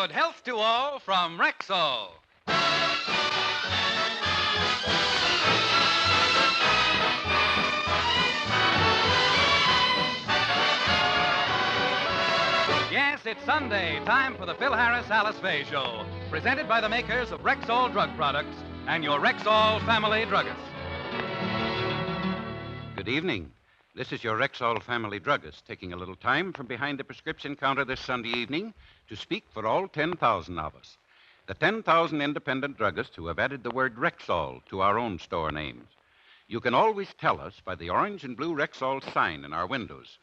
Good health to all from Rexall. Yes, it's Sunday, time for the Phil Harris-Alice Faye Show, presented by the makers of Rexall Drug Products and your Rexall family druggist. Good evening. This is your Rexall family druggist taking a little time from behind the prescription counter this Sunday evening to speak for all 10,000 of us. The 10,000 independent druggists who have added the word Rexall to our own store names. You can always tell us by the orange and blue Rexall sign in our windows.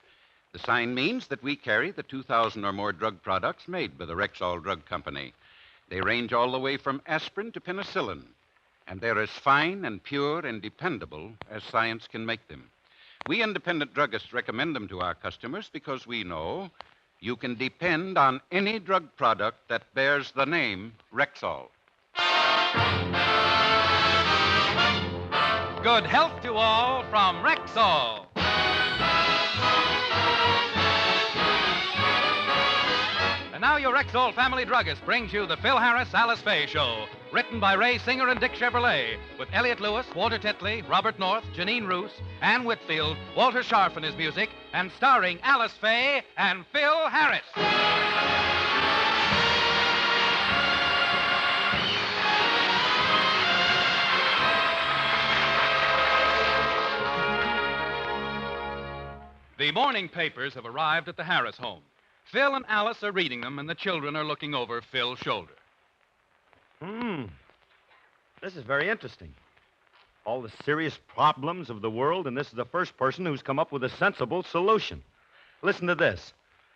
The sign means that we carry the 2,000 or more drug products made by the Rexall Drug Company. They range all the way from aspirin to penicillin, and they're as fine and pure and dependable as science can make them. We independent druggists recommend them to our customers because we know you can depend on any drug product that bears the name Rexall. Good health to all from Rexall. And now your Rexall family druggist brings you the Phil Harris-Alice Faye Show, written by Ray Singer and Dick Chevrolet, with Elliot Lewis, Walter Tetley, Robert North, Janine Roos, Ann Whitfield, Walter Scharf in his music, and starring Alice Faye and Phil Harris. The morning papers have arrived at the Harris home. Phil and Alice are reading them, and the children are looking over Phil's shoulder. This is very interesting. All the serious problems of the world, and this is the first person who's come up with a sensible solution. Listen to this.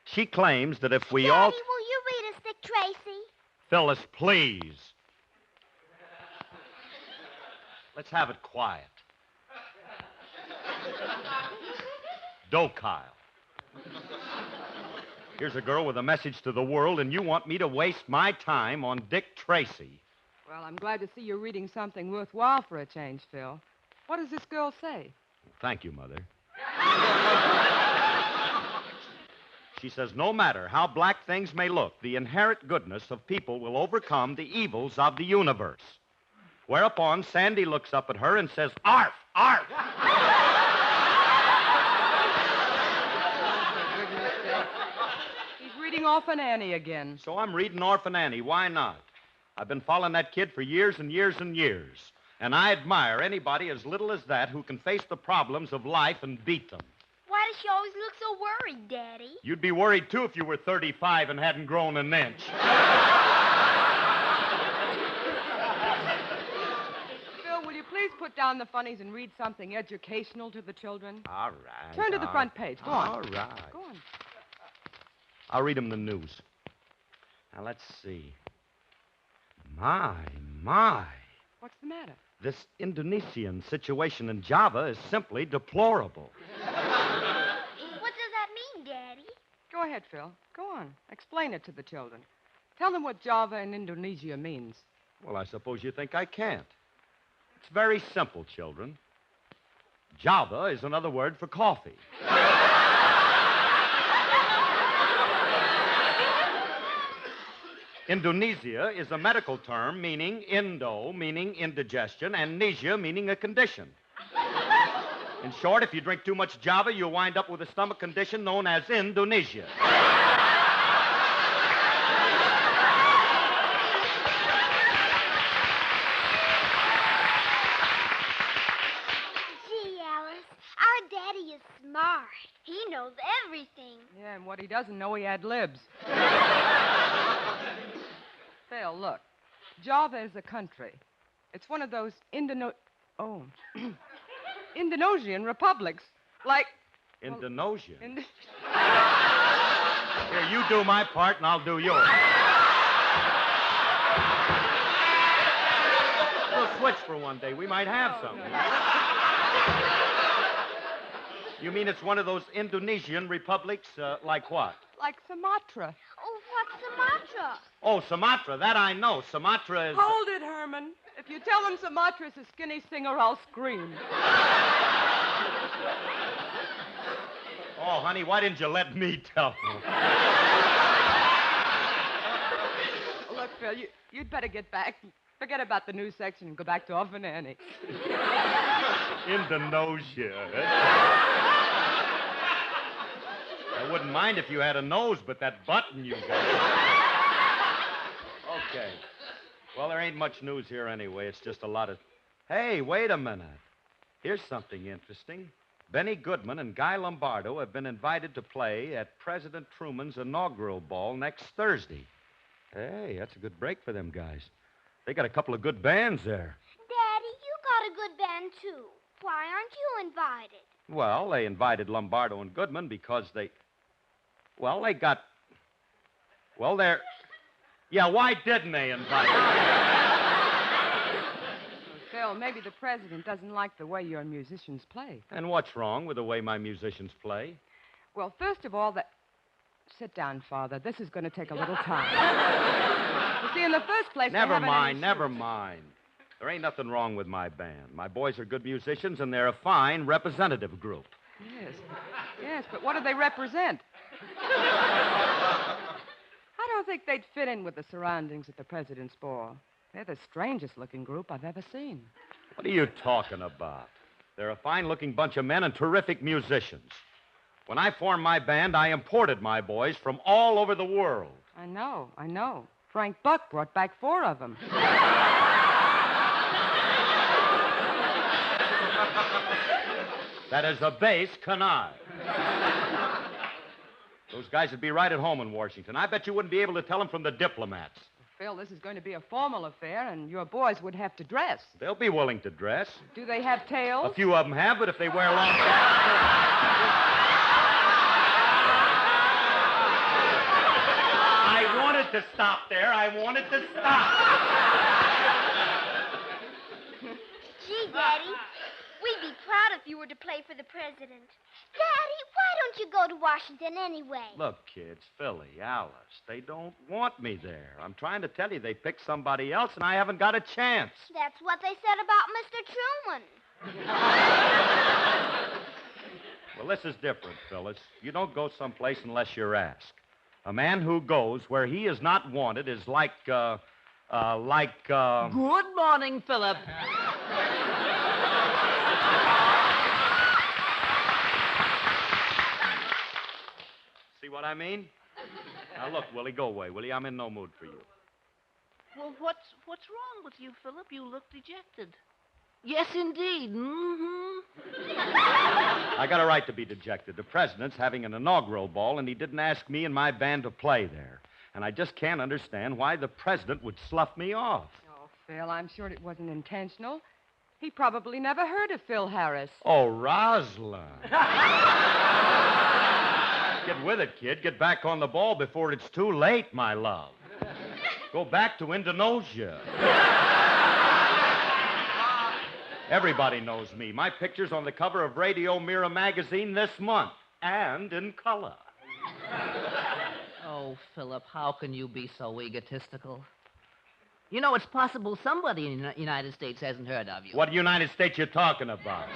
She claims that if we all... Daddy, will you read us Dick Tracy? Phyllis, please. Let's have it quiet. Docile. Here's a girl with a message to the world, and you want me to waste my time on Dick Tracy. Well, I'm glad to see you're reading something worthwhile for a change, Phil. What does this girl say? Thank you, Mother. She says, no matter how black things may look, the inherent goodness of people will overcome the evils of the universe. Whereupon Sandy looks up at her and says, Arf! Arf! He's reading Orphan Annie again. So I'm reading Orphan Annie. Why not? I've been following that kid for years and years and years. And I admire anybody as little as that who can face the problems of life and beat them. Why does she always look so worried, Daddy? You'd be worried, too, if you were 35 and hadn't grown an inch. Phil, will you please put down the funnies and read something educational to the children? All right. Turn to the front page. Go on. All right. Go on. I'll read them the news. Now, let's see. My. What's the matter? This Indonesian situation in Java is simply deplorable. What does that mean, Daddy? Go ahead, Phil. Go on. Explain it to the children. Tell them what Java in Indonesia means. Well, I suppose you think I can't. It's very simple, children. Java is another word for coffee. Indonesia is a medical term meaning Indo, meaning indigestion, and nesia, meaning a condition. In short, if you drink too much Java, you'll wind up with a stomach condition known as Indonesia. Gee, Alice, our Daddy is smart. He knows everything. Yeah, and what he doesn't know, he ad-libs. Phil, look. Java is a country. It's one of those Indonesian republics. Like... Indonesia? Well, Here, you do my part, and I'll do yours. We'll switch for one day. We might have some. You mean it's one of those Indonesian republics, like what? Like Sumatra. Oh, what's Sumatra? Oh, Sumatra. That I know. Sumatra is... Hold it, Herman. If you tell them Sumatra's a skinny singer, I'll scream. Oh, honey, why didn't you let me tell them? Phil, you'd better get back. Forget about the news section and go back to Orphan Annie. Indonesia. I wouldn't mind if you had a nose, but that button you got. Okay. Well, there ain't much news here anyway. It's just a lot of... Hey, wait a minute. Here's something interesting. Benny Goodman and Guy Lombardo have been invited to play at President Truman's inaugural ball next Thursday. Hey, that's a good break for them guys. They got a couple of good bands there. Daddy, you got a good band, too. Why aren't you invited? Well, they invited Lombardo and Goodman because they... Well, they got... Well, they're... Yeah, why didn't they invite them? Phil, maybe the president doesn't like the way your musicians play. And what's wrong with the way my musicians play? Well, first of all, Sit down, Father. This is going to take a little time. You see, in the first place... Never mind. There ain't nothing wrong with my band. My boys are good musicians, and they're a fine representative group. Yes, but what do they represent? I don't think they'd fit in with the surroundings at the president's ball. They're the strangest-looking group I've ever seen. What are you talking about? They're a fine-looking bunch of men and terrific musicians. When I formed my band, I imported my boys from all over the world. I know. Frank Buck brought back 4 of them. That is a base canard. Those guys would be right at home in Washington. I bet you wouldn't be able to tell them from the diplomats. Phil, this is going to be a formal affair, and your boys would have to dress. They'll be willing to dress. Do they have tails? A few of them have, but if they wear long... I wanted to stop there. Gee, Daddy, we'd be proud if you were to play for the president. Daddy, why don't you go to Washington anyway? Look, kids, Philly, Alice, they don't want me there. I'm trying to tell you they picked somebody else, and I haven't got a chance. That's what they said about Mr. Truman. Well, this is different, Phyllis. You don't go someplace unless you're asked. A man who goes where he is not wanted is like... Good morning, Philip. See what I mean? Now, look, Willie, go away, will you? I'm in no mood for you. Well, what's wrong with you, Philip? You look dejected. Yes, indeed. Mm-hmm. I got a right to be dejected. The president's having an inaugural ball, and he didn't ask me and my band to play there. And I just can't understand why the president would slough me off. Oh, Phil, I'm sure it wasn't intentional. He probably never heard of Phil Harris. Oh, Rosalind. Get with it, kid. Get back on the ball before it's too late, my love. Go back to Indonesia. Everybody knows me. My picture's on the cover of Radio Mirror magazine this month, and in color. Oh, Philip, how can you be so egotistical? You know, it's possible somebody in the United States hasn't heard of you. What United States you talking about?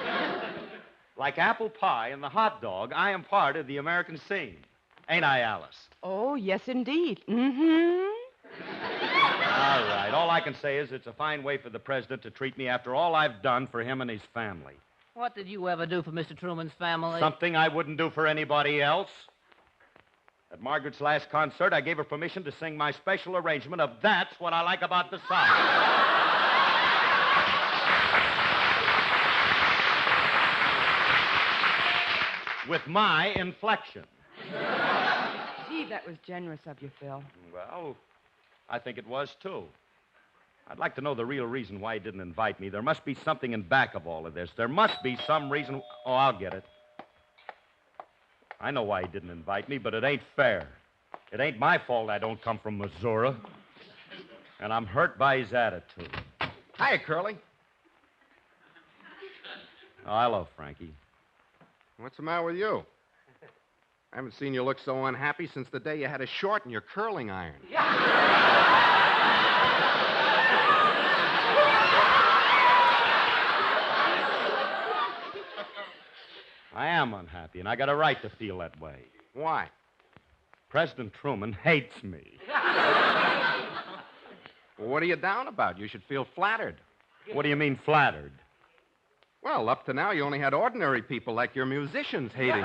Like apple pie and the hot dog, I am part of the American scene. Ain't I, Alice? Oh, yes, indeed. Mm-hmm. All right. All I can say is it's a fine way for the president to treat me after all I've done for him and his family. What did you ever do for Mr. Truman's family? Something I wouldn't do for anybody else. At Margaret's last concert, I gave her permission to sing my special arrangement of That's What I Like About the South. With my inflection. Gee, that was generous of you, Phil. Well, I think it was, too. I'd like to know the real reason why he didn't invite me. There must be something in back of all of this. There must be some reason... Oh, I'll get it. I know why he didn't invite me, but it ain't fair. It ain't my fault I don't come from Missouri. And I'm hurt by his attitude. Hiya, Curly. Oh, hello, Frankie. What's the matter with you? I haven't seen you look so unhappy since the day you had a short in your curling iron. I am unhappy, and I got a right to feel that way. Why? President Truman hates me. what are you down about? You should feel flattered. What do you mean, flattered? Well, up to now, you only had ordinary people like your musicians hating you.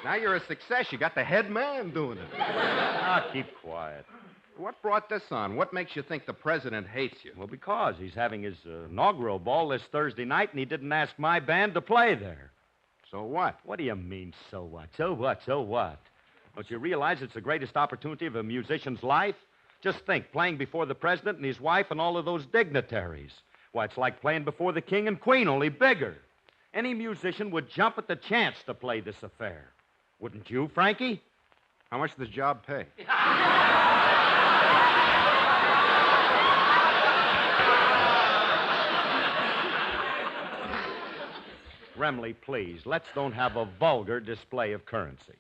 Now you're a success. You got the head man doing it. Ah, keep quiet. What brought this on? What makes you think the president hates you? Well, because he's having his inaugural ball this Thursday night, and he didn't ask my band to play there. So what? What do you mean, so what? So what? So what? Don't you realize it's the greatest opportunity of a musician's life? Just think, playing before the president and his wife and all of those dignitaries. Why, it's like playing before the king and queen, only bigger. Any musician would jump at the chance to play this affair. Wouldn't you, Frankie? How much does the job pay? Remley, please, let's don't have a vulgar display of currency.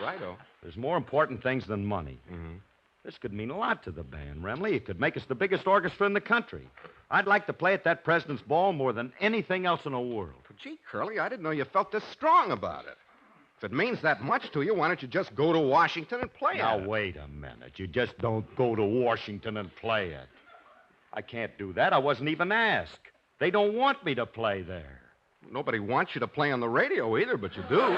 Righto. There's more important things than money. Mm-hmm. This could mean a lot to the band, Remley. It could make us the biggest orchestra in the country. I'd like to play at that president's ball more than anything else in the world. Gee, Curly, I didn't know you felt this strong about it. If it means that much to you, why don't you just go to Washington and play Now, it? wait a minute. You just don't go to Washington and play it. I can't do that. I wasn't even asked. They don't want me to play there. Nobody wants you to play on the radio either, but you do.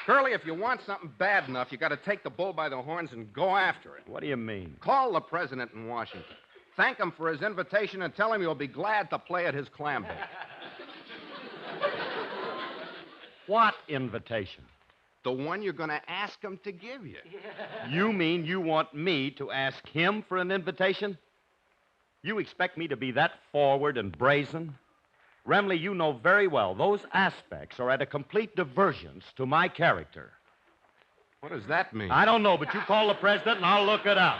Curly, if you want something bad enough, you got to take the bull by the horns and go after it. What do you mean? Call the president in Washington. Thank him for his invitation and tell him you'll be glad to play at his clam bake. What invitation? The one you're going to ask him to give you. You mean you want me to ask him for an invitation? You expect me to be that forward and brazen? Remley, you know very well those aspects are at a complete divergence to my character. What does that mean? I don't know, but you call the president and I'll look it up.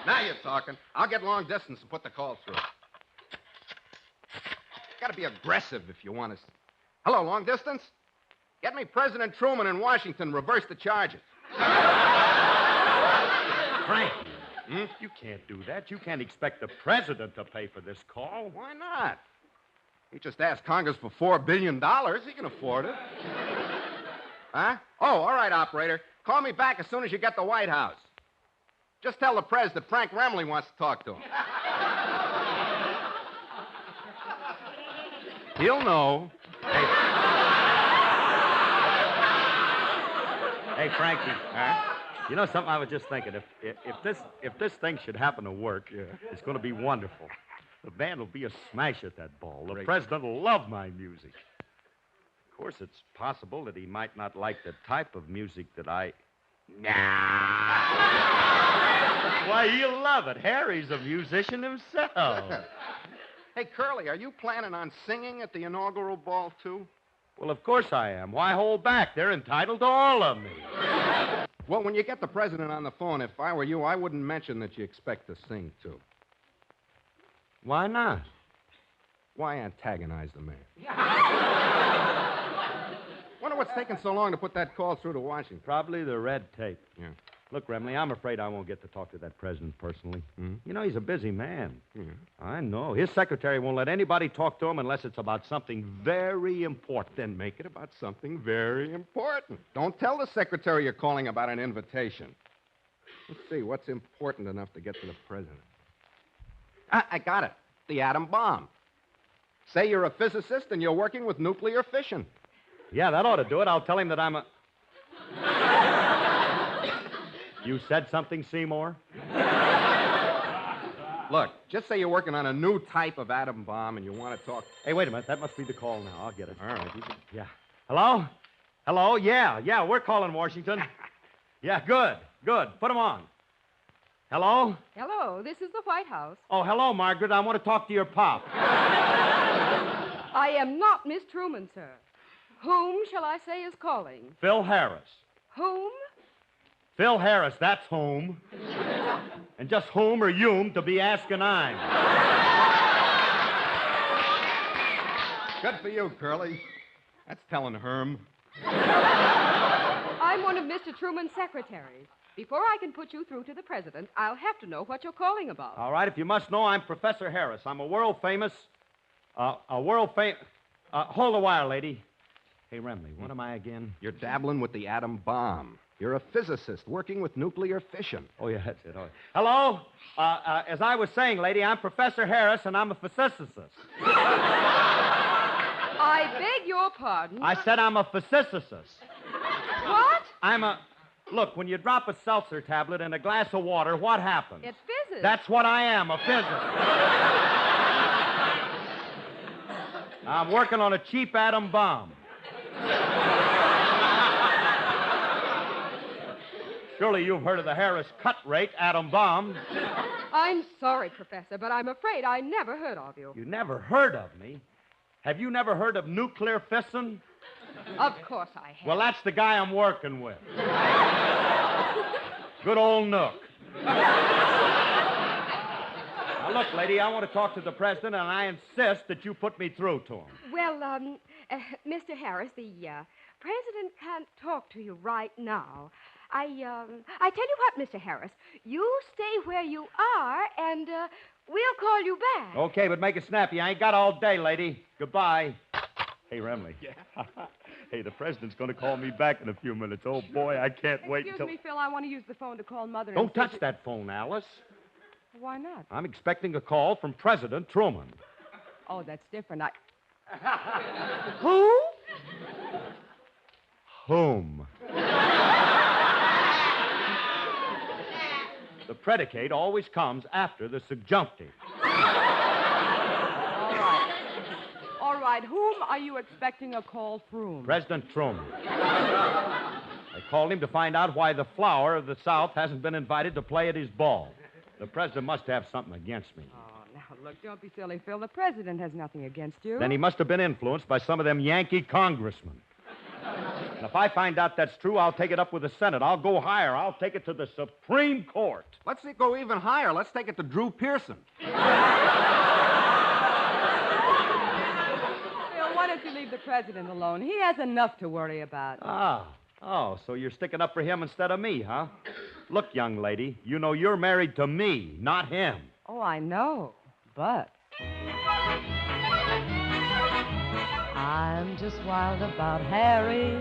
Now you're talking. I'll get long distance and put the call through. Got to be aggressive if you want to. Hello, long distance? Get me President Truman in Washington. Reverse the charges. Frankie, you can't do that. You can't expect the president to pay for this call. Why not? He just asked Congress for $4 billion. He can afford it. Huh? Oh, all right, operator. Call me back as soon as you get the White House. Just tell the Prez that Frank Remley wants to talk to him. He'll know. Hey, Frankie. Huh? You know something I was just thinking? If this thing should happen to work, it's going to be wonderful. The band will be a smash at that ball. The president will love my music. Of course, it's possible that he might not like the type of music that I... Why, he'll love it. Harry's a musician himself. Hey, Curly, are you planning on singing at the inaugural ball, too? Well, of course I am. Why hold back? They're entitled to all of me. Well, when you get the president on the phone, if I were you, I wouldn't mention that you expect to sing, too. Why not? Why antagonize the man? Wonder what's taking so long to put that call through to Washington. Probably the red tape. Yeah. Look, Remley, I'm afraid I won't get to talk to that president personally. Mm-hmm. You know, he's a busy man. Yeah. I know. His secretary won't let anybody talk to him unless it's about something very important. Then make it about something very important. Don't tell the secretary you're calling about an invitation. Let's see, what's important enough to get to the president? I got it. The atom bomb. Say you're a physicist and you're working with nuclear fission. Yeah, that ought to do it. I'll tell him that I'm a... You said something, Seymour? Look, just say you're working on a new type of atom bomb and you want to talk... Hey, wait a minute. That must be the call now. I'll get it. All right. Yeah. Hello? Hello? Yeah, we're calling Washington. Yeah, good. Put him on. Hello? Hello, this is the White House. Oh, hello, Margaret. I want to talk to your pop. I am not Miss Truman, sir. Whom shall I say is calling? Phil Harris. Whom? Phil Harris, that's whom. And just whom or youm to be asking I'm. Good for you, Curly. That's telling Herm. I'm one of Mr. Truman's secretaries. Before I can put you through to the president, I'll have to know what you're calling about. All right, if you must know, I'm Professor Harris. I'm a world-famous... A world famous... hold the wire, lady. Hey, Remley, what am I again? You're dabbling with the atom bomb. You're a physicist working with nuclear fission. Oh, yeah, that's it. Oh, hello? As I was saying, lady, I'm Professor Harris, and I'm a physicist. I beg your pardon. I said I'm a physicist. What? I'm a... Look, when you drop a seltzer tablet in a glass of water, what happens? It fizzes. That's what I am, a physicist. I'm working on a cheap atom bomb. Surely you've heard of the Harris cut rate atom bomb. I'm sorry, Professor, but I'm afraid I never heard of you. You never heard of me? Have you never heard of nuclear fission? Of course I have. Well, that's the guy I'm working with. Good old Nook. Now, look, lady, I want to talk to the president, and I insist that you put me through to him. Well, Mr. Harris, the president can't talk to you right now. I tell you what, Mr. Harris, you stay where you are, and we'll call you back. Okay, but make it snappy. I ain't got all day, lady. Goodbye. Hey, Remley. Yeah. Hey, the president's going to call me back in a few minutes. Oh, boy, I can't wait Excuse me, Phil, I want to use the phone to call Mother. Don't touch that phone, Alice. Why not? I'm expecting a call from President Truman. Oh, that's different. Who? Whom? The predicate always comes after the subjunctive. All right, whom are you expecting a call from? President Truman. I called him to find out why the flower of the South hasn't been invited to play at his ball. The president must have something against me. Oh, now, look, don't be silly, Phil. The president has nothing against you. Then he must have been influenced by some of them Yankee congressmen. And if I find out that's true, I'll take it up with the Senate. I'll go higher. I'll take it to the Supreme Court. Let's go even higher. Let's take it to Drew Pearson. Phil, why don't you leave the president alone? He has enough to worry about. Oh, so you're sticking up for him instead of me, huh? Look, young lady, you know you're married to me, not him. Oh, I know, but... I'm just wild about Harry,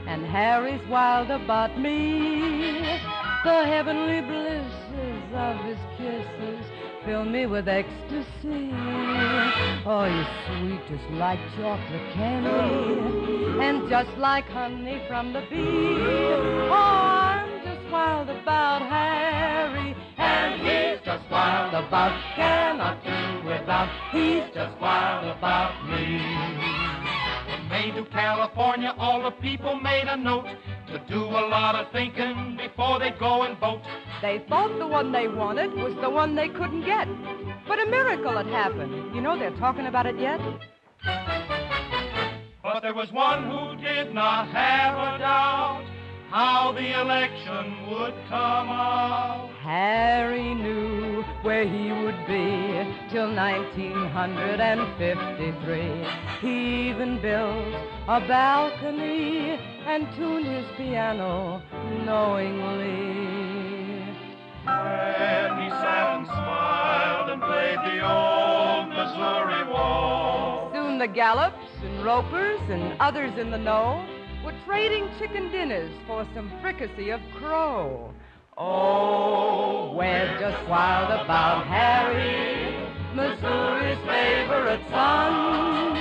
and Harry's wild about me. The heavenly blisses of his kisses fill me with ecstasy. Oh, you're sweet just like chocolate candy, and just like honey from the bee. Oh, I'm just wild about Harry, and he's just wild about, cannot do without, he's just wild about me. From Maine to California, all the people made a note to do a lot of thinking before they go and vote. They thought the one they wanted was the one they couldn't get. But a miracle had happened. You know they're talking about it yet? But there was one who did not have a doubt how the election would come out. Harry knew where he would be till 1953. He even built a balcony and tuned his piano knowingly. And he sat and smiled and played the old Missouri Waltz. Soon the Gallops and Ropers and others in the know were trading chicken dinners for some fricassee of crow. Oh, we're just wild about Harry, Missouri's favorite son.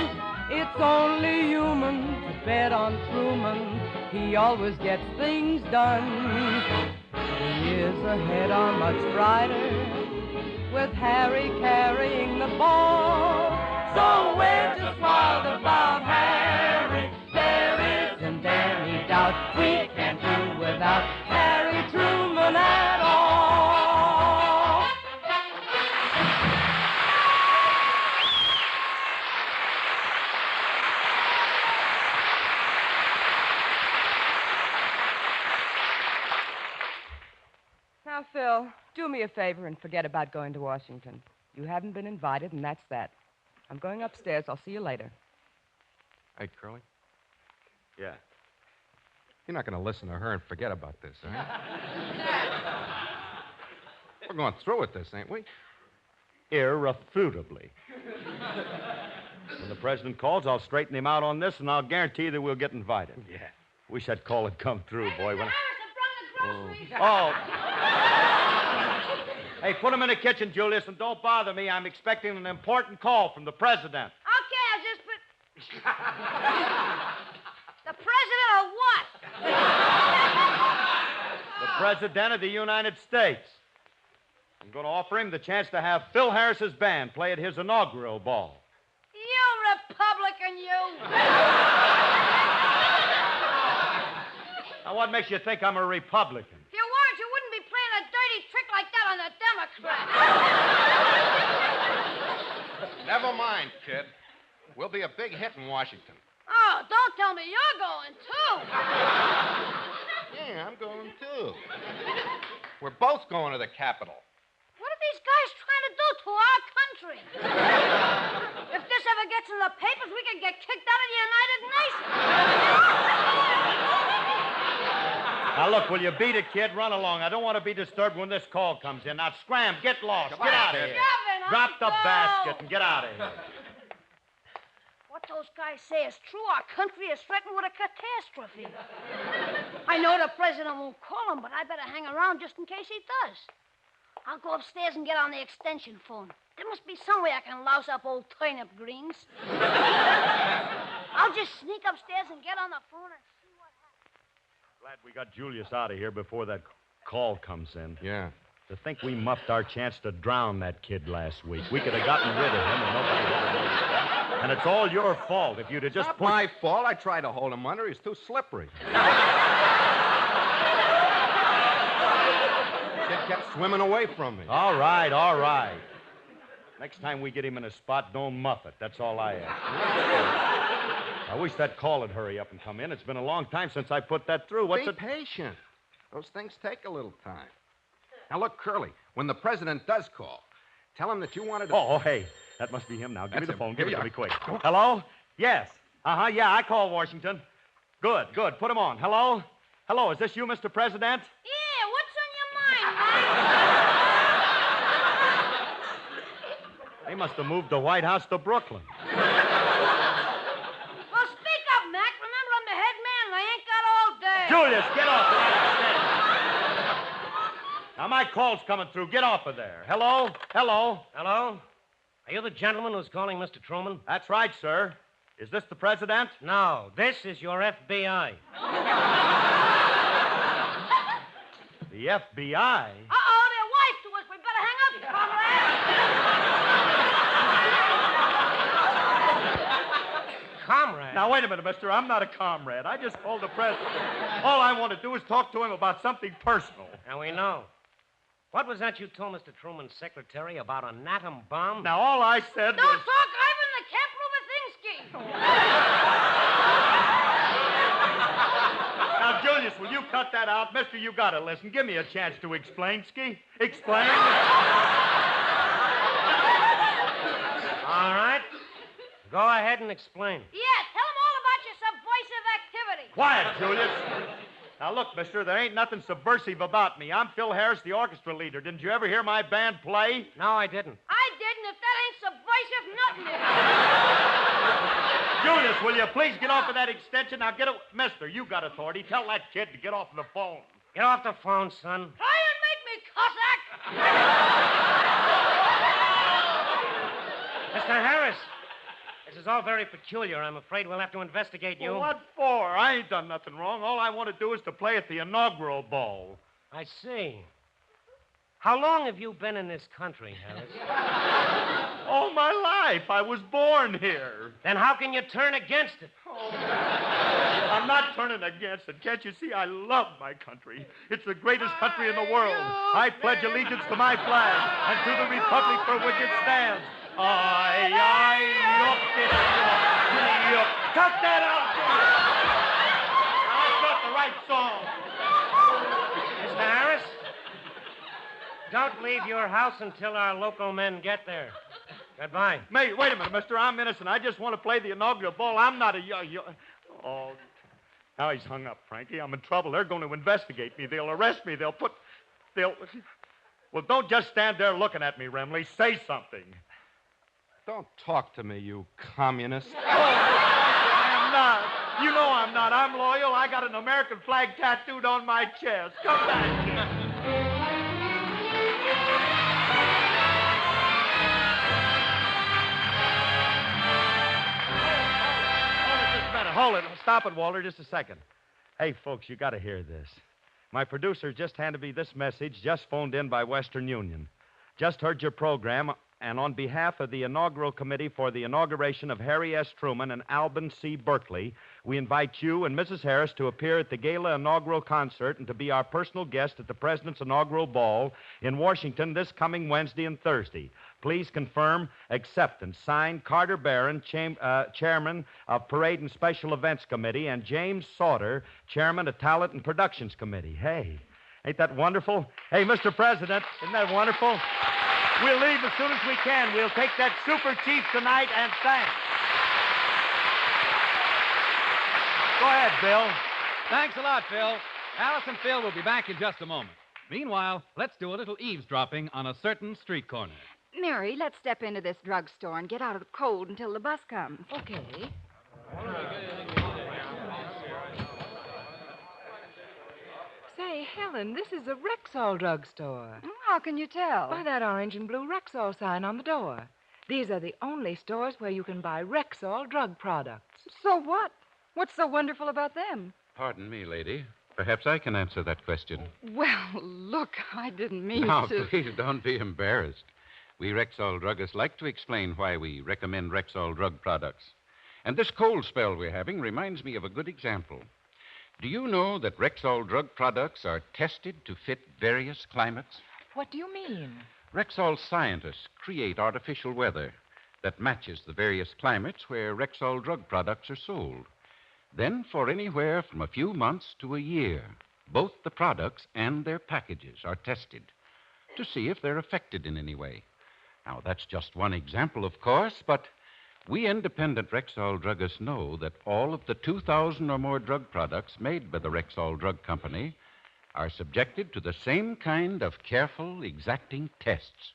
It's only human to bet on Truman. He always gets things done. The years ahead are much brighter with Harry carrying the ball. So we're just wild about Harry. There isn't any doubt we can't do without Harry Truman at all. Now, Phil, do me a favor and forget about going to Washington. You haven't been invited, and that's that. I'm going upstairs. I'll see you later. Hey, Curly, Yeah. you're not going to listen to her and forget about this, are you? We're going through with this, ain't we? Irrefutably. president calls, I'll straighten him out on this, and I'll guarantee that we'll get invited. Yeah. Wish that call had come through, boy. Mr. Harris, I brought the groceries. Oh. Hey, put him in the kitchen, Julius, and don't bother me. I'm expecting an important call from the president. Okay, I'll just put... The president of what? The president of the United States. I'm going to offer him the chance to have Phil Harris's band play at his inaugural ball. You Republican, you. Now, what makes you think I'm a Republican? If you weren't, you wouldn't be playing a dirty trick like that on the Democrats. Never mind, kid. We'll be a big hit in Washington. Oh, don't tell me you're going, too. Yeah, I'm going, too. We're both going to the Capitol. What are these guys trying to do to our country? If this ever gets in the papers, we could get kicked out of the United Nations. Now, look, will you beat it, kid? Run along. I don't want to be disturbed when this call comes in. Now, scram, get lost. Get out of here. Drop the basket and get out of here. What those guys say is true. Our country is threatened with a catastrophe. I know the president won't call him, but I better hang around just in case he does. I'll go upstairs and get on the extension phone. There must be some way I can louse up old turnip greens. I'll just sneak upstairs and get on the phone and see what happens. Glad we got Julius out of here before that call comes in. Yeah. To think we muffed our chance to drown that kid last week. We could have gotten rid of him and nobody would have known. And it's all your fault if you'd have just Not my fault. I tried to hold him under. He's too slippery. Kid kept swimming away from me. All right, all right. Next time we get him in a spot, don't muff it. That's all I ask. I wish that call would hurry up and come in. It's been a long time since I put that through. Be patient. Those things take a little time. Now, look, Curly, when the president does call, tell him that you wanted to... Oh, hey, that must be him now. Give me That's the him. phone. Give it Here to you me quick. are. Hello? Yes. Yeah, I called Washington. Good. Put him on. Hello? Hello, is this you, Mr. President? Yeah, what's on your mind, man? They must have moved the White House to Brooklyn. Well, speak up, Mac. Remember, I'm the head man and I ain't got all day. Julius, get off of that. Now, my call's coming through. Get off of there. Hello? Hello? Are you the gentleman who's calling Mr. Truman? That's right, sir. Is this the president? No, this is your FBI. The FBI? Uh-oh, they're wise to us. We better hang up, comrade. Comrade? Now, wait a minute, mister. I'm not a comrade. I just called the president. All I want to do is talk to him about something personal. Now, we know. What was that you told Mr. Truman's secretary about an atom bomb? Now, all I said Don't was... talk, Ivan, the capital of Now, Julius, will you cut that out? Mister, you gotta listen. Give me a chance to explain, Ski. Explain. All right. Go ahead and explain. Yeah, tell them all about your subversive activity. Quiet, Julius. Now, look, mister, there ain't nothing subversive about me. I'm Phil Harris, the orchestra leader. Didn't you ever hear my band play? No, I didn't. I didn't. If that ain't subversive, nothing is. Julius, will you please get off of that extension? Now, Mister, you got authority. Tell that kid to get off the phone. Get off the phone, son. Try and make me, Cossack. Mr. Harris, this is all very peculiar. I'm afraid we'll have to investigate you. Well, what for? I ain't done nothing wrong. All I want to do is to play at the inaugural ball. I see. How long have you been in this country, Harris? All my life. I was born here. Then how can you turn against it? I'm not turning against it. Can't you see I love my country? It's the greatest country in the world. I pledge allegiance to my flag and to the republic for which it stands. Look. Cut that out! That's not the right song. Mr. Harris, don't leave your house until our local men get there. Goodbye. Wait a minute, mister. I'm innocent. I just want to play the inaugural ball. I'm not a... Oh, now he's hung up, Frankie. I'm in trouble. They're going to investigate me. They'll arrest me. They'll... Well, don't just stand there looking at me, Remley. Say something. Don't talk to me, you communist. I am not. You know I'm not. I'm loyal. I got an American flag tattooed on my chest. Come back here. Hold it. Stop it, Walter, just a second. Hey, folks, you got to hear this. My producer just handed me this message, just phoned in by Western Union. Just heard your program, and on behalf of the inaugural committee for the inauguration of Harry S. Truman and Alban C. Berkeley, we invite you and Mrs. Harris to appear at the gala inaugural concert and to be our personal guest at the President's inaugural ball in Washington this coming Wednesday and Thursday. Please confirm acceptance. Signed, Carter Barron, Chairman of Parade and Special Events Committee, and James Sauter, Chairman of Talent and Productions Committee. Hey, ain't that wonderful? Hey, Mr. President, isn't that wonderful? We'll leave as soon as we can. We'll take that Super Chief tonight, and thanks. Go ahead, Bill. Thanks a lot, Phil. Alice and Phil will be back in just a moment. Meanwhile, let's do a little eavesdropping on a certain street corner. Mary, let's step into this drugstore and get out of the cold until the bus comes. Okay. Say, Helen, this is a Rexall drugstore. How can you tell? By that orange and blue Rexall sign on the door. These are the only stores where you can buy Rexall drug products. So what? What's so wonderful about them? Pardon me, lady. Perhaps I can answer that question. Well, look, I didn't mean Now, to. please don't be embarrassed. We Rexall druggists like to explain why we recommend Rexall drug products. And this cold spell we're having reminds me of a good example. Do you know that Rexall drug products are tested to fit various climates? What do you mean? Rexall scientists create artificial weather that matches the various climates where Rexall drug products are sold. Then, for anywhere from a few months to a year, both the products and their packages are tested to see if they're affected in any way. Now, that's just one example, of course, but we independent Rexall druggists know that all of the 2,000 or more drug products made by the Rexall Drug Company are subjected to the same kind of careful, exacting tests.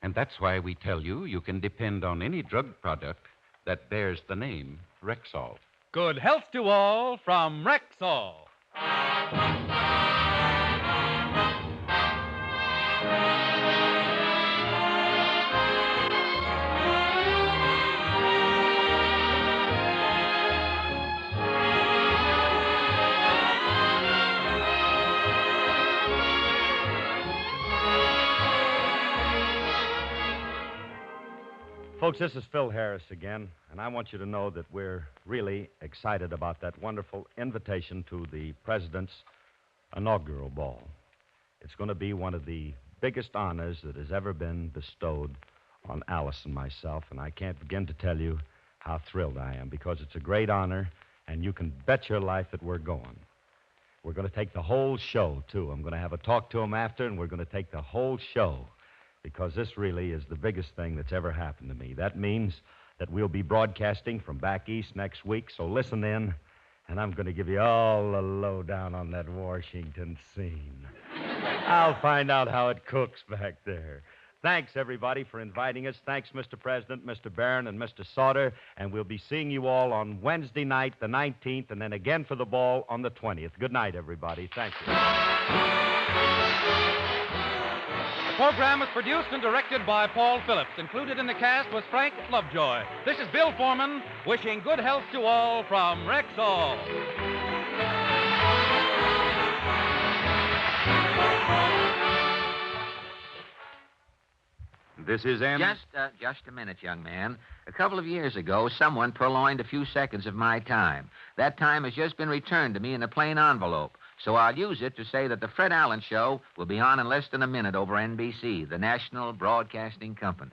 And that's why we tell you you can depend on any drug product that bears the name Rexall. Good health to all from Rexall. Folks, this is Phil Harris again, and I want you to know that we're really excited about that wonderful invitation to the President's inaugural ball. It's going to be one of the biggest honors that has ever been bestowed on Alice and myself, and I can't begin to tell you how thrilled I am, because it's a great honor, and you can bet your life that we're going. We're going to take the whole show, too. I'm going to have a talk to him after, and we're going to take the whole show, because this really is the biggest thing that's ever happened to me. That means that we'll be broadcasting from back east next week, so listen in, and I'm going to give you all the lowdown on that Washington scene. I'll find out how it cooks back there. Thanks, everybody, for inviting us. Thanks, Mr. President, Mr. Barron, and Mr. Sauter, and we'll be seeing you all on Wednesday night, the 19th, and then again for the ball on the 20th. Good night, everybody. Thank you. The program was produced and directed by Paul Phillips. Included in the cast was Frank Lovejoy. This is Bill Foreman wishing good health to all from Rexall. This is Ann. Just a minute, young man. A couple of years ago, someone purloined a few seconds of my time. That time has just been returned to me in a plain envelope. So I'll use it to say that the Fred Allen Show will be on in less than a minute over NBC, the National Broadcasting Company.